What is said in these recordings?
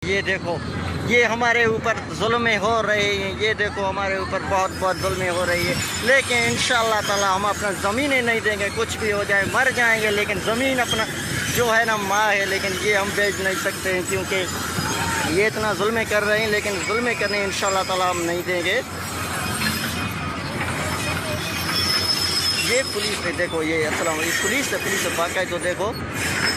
ये देखो ये हमारे ऊपर जुल्में हो रहे हैं, ये देखो हमारे ऊपर बहुत बहुत जुल्में हो रही है। लेकिन इंशाअल्लाह ताला हम अपना ज़मीनें नहीं देंगे, कुछ भी हो जाए मर जाएंगे, लेकिन ज़मीन अपना जो है ना माँ है, लेकिन ये हम बेच नहीं सकते हैं क्योंकि ये इतना जुल्में कर रहे हैं। लेकिन जुल्में करने इंशाअल्लाह ताला हम नहीं देंगे। ये पुलिस है, देखो ये अस्सलाम ये पुलिस है बाकायदा। तो देखो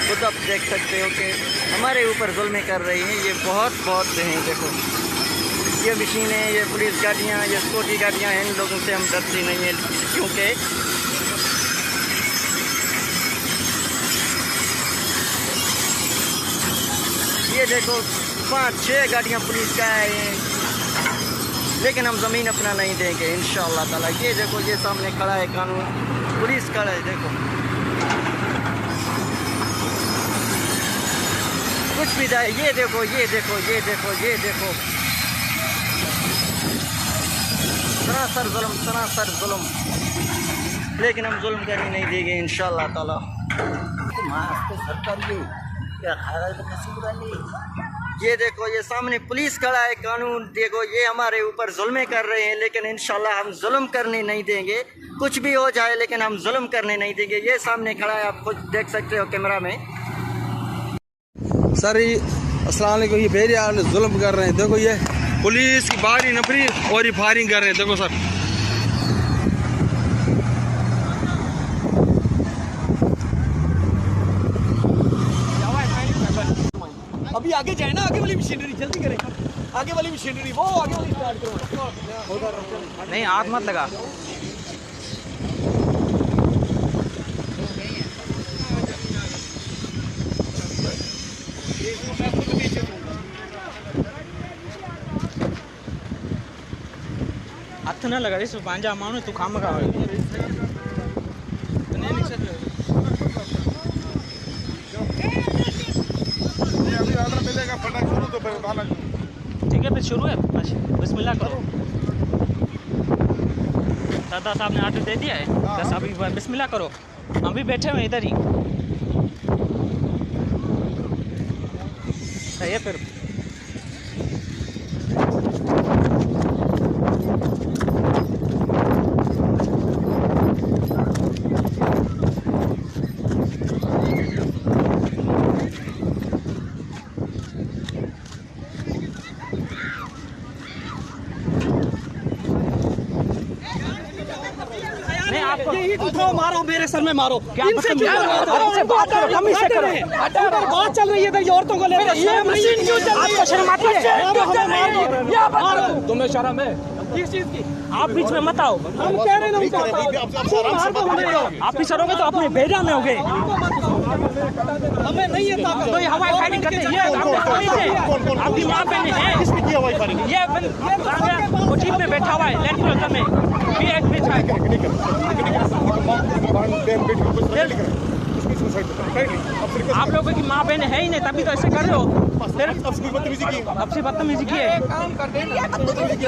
खुद आप देख सकते हो कि हमारे ऊपर जुल्में कर रही हैं। ये बहुत हैं। देखो ये मशीनें, ये पुलिस गाड़ियाँ, ये सिक्योरिटी गाड़ियाँ हैं, इन लोगों से हम डरते नहीं हैं क्योंकि ये देखो 5-6 गाड़ियाँ पुलिस का हैं, लेकिन हम ज़मीन अपना नहीं देंगे इंशाअल्लाह ताला। ये देखो ये सामने खड़ा है कानून, पुलिस खड़ा है, देखो कुछ भी जाए। ये देखो सरासर जुल्म, लेकिन हम जुल्म करने नहीं देंगे इंशाअल्लाह ताला। ये देखो ये सामने पुलिस खड़ा है, कानून देखो ये हमारे ऊपर जुल्में कर रहे हैं, लेकिन इंशाल्लाह हम जुल्म करने नहीं देंगे। कुछ भी हो जाए लेकिन हम जुल्म करने नहीं देंगे। ये सामने खड़ा है, आप खुद देख सकते हो कैमरा में। सर अस्सलाम वालेकुम, ये बेरिया जुल्म कर रहे हैं। देखो ये पुलिस की बारी नफरी और ये फायरिंग कर रहे हैं। देखो सर अभी आगे जाए ना, आगे वाली मशीनरी जल्दी करें, आगे वाली मशीनरी वो आगे वाली स्टार्ट करो। नहीं हाथ मत लगा। हाथ ना लगा, इस पांजा मानो तू काम का ठीक है, फिर शुरू है। बिस्मिल्लाह करो। दादा साहब ने आर्डर दे दिया है, बस अभी बिस्मिल्लाह करो। हम भी बैठे हुए इधर ही। सही है फिर। उठाओ, मारो मेरे सर में मारो। क्या बात चल रही है इधर औरतों को लेकर। ये मशीन क्यों चल रही है? शर्म आती है? तुम्हें शर्म है किस चीज की? आप बीच में मत आओ। हम कह रहे हैं आप पीछे रहोगे तो अपने भेजा में होगे। हमें नहीं है ताकत। तो ये हवाई फायरिंग करते हैं। ये आपकी माँ बहन है। ये वो जीप में बैठा हुआ है, लैंड क्रूजर में भी एक बैठा है। आप लोगों की माँ बहन है ही नहीं, तभी तो ऐसे कर रहे हो। फिर अब से बदतमीजी की है।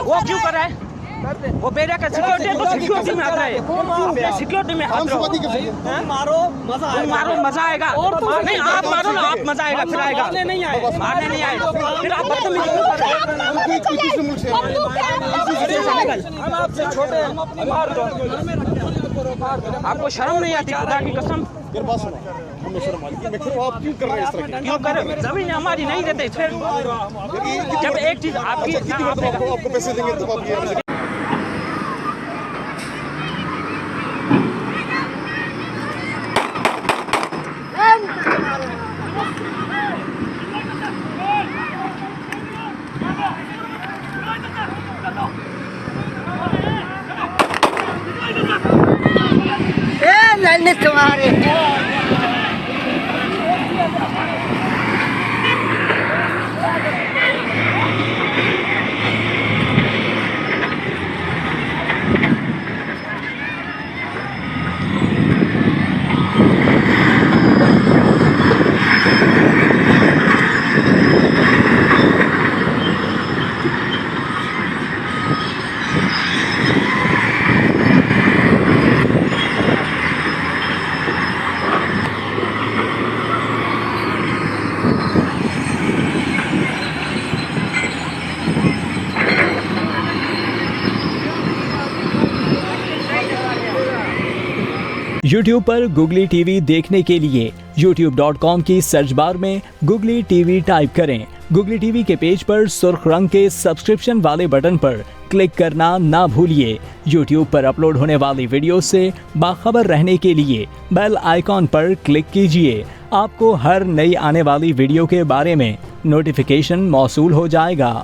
वो क्यों कर रहा है? वो बेटा का सिक्योरिटी है, तो सिक्योरिटी में आता है। सिक्योरिटी में हाथ रहो। मारो मजा आएगा। नहीं आप मारो ना, आप मजा आएगा। फिर आएगा मारने नहीं आए फिर आप बदतमीजी क्यों कर रहे हो? आपसे छोटे हैं, मार दो। आपको शर्म नहीं आती? खुदा की कसम क्यों कर रहे हो? जमीन हमारी नहीं देते। फिर जब एक चीज आपकी आपको पैसे देंगे तो आप तुम्हारे YouTube पर गुगली टीवी देखने के लिए youtube.com की सर्च बार में गुगली टीवी टाइप करें। गुगली टीवी के पेज पर सुर्ख रंग के सब्सक्रिप्शन वाले बटन पर क्लिक करना ना भूलिए। YouTube पर अपलोड होने वाली वीडियो से बाखबर रहने के लिए बेल आइकॉन पर क्लिक कीजिए। आपको हर नई आने वाली वीडियो के बारे में नोटिफिकेशन मौसूल हो जाएगा।